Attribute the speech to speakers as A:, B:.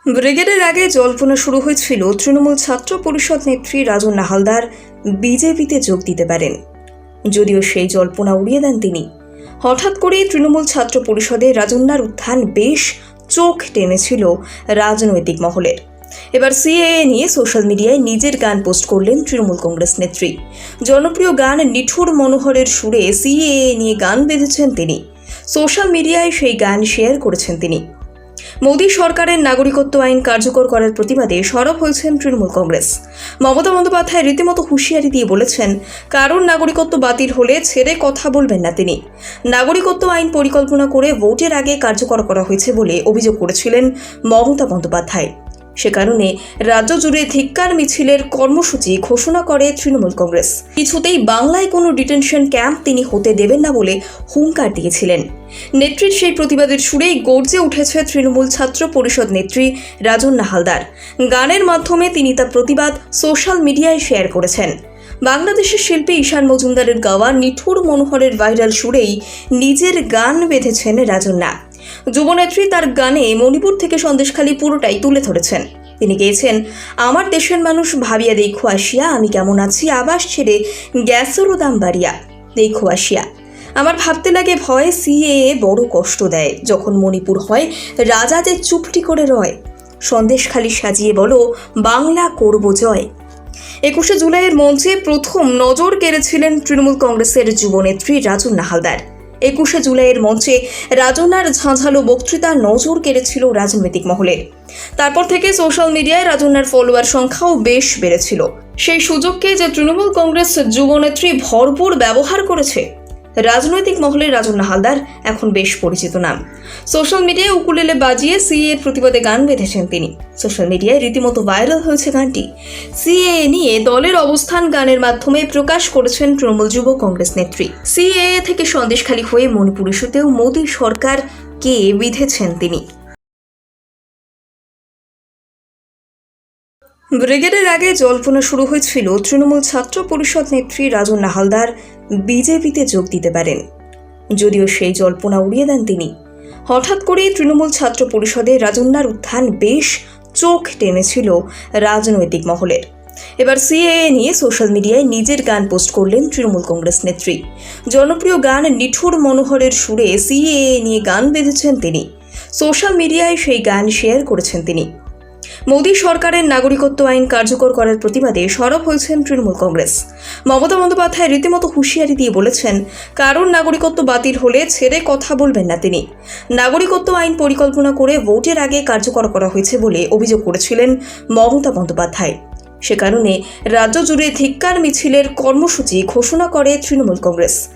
A: ব্রিগেডের আগে জল্পনা শুরু হয়েছিল তৃণমূল ছাত্র পরিষদ নেত্রী রাজন্না হালদার বিজেপিতে যোগ দিতে পারেন। যদিও সেই জল্পনা উড়িয়ে দেন তিনি। হঠাৎ করে তৃণমূল ছাত্র পরিষদে রাজন্নার উত্থান বেশ চোখ টেনেছিল রাজনৈতিক মহলের। এবার সিএএ নিয়ে সোশ্যাল মিডিয়ায় নিজের গান পোস্ট করলেন তৃণমূল কংগ্রেস নেত্রী। জনপ্রিয় গান নিঠুর মনোহরের সুরে সিএএ নিয়ে গান বেঁধেছেন তিনি। সোশ্যাল মিডিয়ায় সেই গান শেয়ার করেছেন তিনি। মোদী সরকারের নাগরিকত্ব আইন কার্যকর করার প্রতিবাদে সরব হয়েছেন তৃণমূল কংগ্রেস। মমতা বন্দ্যোপাধ্যায় রীতিমতো হুঁশিয়ারি দিয়ে বলেছেন, কারণ নাগরিকত্ব বাতিল হলে ছেড়ে কথা বলবেন না তিনি। নাগরিকত্ব আইন পরিকল্পনা করে ভোটের আগে কার্যকর করা হয়েছে বলে অভিযোগ করেছিলেন মমতা বন্দ্যোপাধ্যায়। সে কারণে রাজ্য জুড়ে ধিক্কার মিছিলের কর্মসূচি ঘোষণা করে তৃণমূল কংগ্রেস। কিছুতেই বাংলায় কোনো ডিটেনশন ক্যাম্প তিনি হতে দেবেন না বলে হুঙ্কার দিয়েছিলেন। নেত্রীর সেই প্রতিবাদের সুরেই গর্জে উঠেছে তৃণমূল ছাত্র পরিষদ নেত্রী রাজন্না হালদার। গানের মাধ্যমে তিনি তার প্রতিবাদ সোশ্যাল মিডিয়ায় শেয়ার করেছেন। বাংলাদেশের শিল্পী ঈশান মজুমদারের গাওয়া নিঠুর মনোহরের ভাইরাল সুরেই নিজের গান বেঁধেছেন রাজন্না। যুবনেত্রী তার গানে মণিপুর থেকে সন্দেশখালী পুরোটাই তুলে ধরেছেন। তিনি গেয়েছেন, আমার দেশের মানুষ ভাবিয়া দেখো আসিয়া, আমি কেমন আছি আবাস ছেড়ে গ্যাসেরও দাম বাড়িয়া, দেখো আসিয়া। আমার ভাবতে লাগে ভয়, সিএএ বড় কষ্ট দেয়। যখন মণিপুর হয় রাজা যে চুপটি করে রয়, সন্দেশখালী সাজিয়ে বলো বাংলা করব জয়। 21শে জুলাইয়ের মঞ্চে প্রথম নজর কেড়েছিলেন তৃণমূল কংগ্রেসের যুবনেত্রী রাজন্না হালদার। 21শে জুলাইয়ের মঞ্চে রাজন্নার ঝাঁঝালো বক্তৃতা নজর কেড়েছিল রাজনৈতিক মহলের। তারপর থেকে সোশ্যাল মিডিয়ায় রাজন্নার ফলোয়ার সংখ্যাও বেশ বেড়েছিল। সেই সুযোগকে যে তৃণমূল কংগ্রেস যুবনেত্রী ভরপুর ব্যবহার করেছে। রাজনৈতিক মহলে রাজন্না হালদার এখন বেশ পরিচিত নাম। সোশ্যাল মিডিয়ায় উকুলেলে বাজিয়ে সিএএর প্রতিবাদে গান বেঁধেছেন তিনি। সোশ্যাল মিডিয়ায় রীতিমতো ভাইরাল হয়েছে গানটি। সিএএ নিয়ে দলের অবস্থান গানের মাধ্যমে প্রকাশ করেছেন তৃণমূল যুব কংগ্রেস নেত্রী। সিএএ থেকে সন্দেশখালী হয়ে মণিপুর ইস্যুতেও মোদী সরকারকে বিঁধেছেন তিনি। ব্রিগেডের আগে জল্পনা শুরু হয়েছিল তৃণমূল ছাত্র পরিষদ নেত্রী রাজন্না হালদার বিজেপিতে যোগ দিতে পারেন। যদিও সেই জল্পনা উড়িয়ে দেন তিনি। হঠাৎ করেই তৃণমূল ছাত্র পরিষদে রাজন্নার উত্থান বেশ চোখ টেনেছিল রাজনৈতিক মহলের। এবার সিএএ নিয়ে সোশ্যাল মিডিয়ায় নিজের গান পোস্ট করলেন তৃণমূল কংগ্রেস নেত্রী। জনপ্রিয় গান নিঠুর মনোহরের সুরে সিএএ নিয়ে গান বেঁধেছেন তিনি। সোশ্যাল মিডিয়ায় সেই গান শেয়ার করেছেন তিনি। মোদী সরকারের নাগরিকত্ব আইন কার্যকর করার প্রতিবাদে সরব হয়েছেন তৃণমূল কংগ্রেস। মমতা বন্দ্যোপাধ্যায় রীতিমতো হুঁশিয়ারি দিয়ে বলেছেন, কারণ নাগরিকত্ব বাতিল হলে ছেড়ে কথা বলবেন না তিনি। নাগরিকত্ব আইন পরিকল্পনা করে ভোটের আগে কার্যকর করা হয়েছে বলে অভিযোগ করেছিলেন মমতা বন্দ্যোপাধ্যায়। সে কারণে রাজ্য জুড়ে ধিক্কার মিছিলের কর্মসূচি ঘোষণা করে তৃণমূল কংগ্রেস।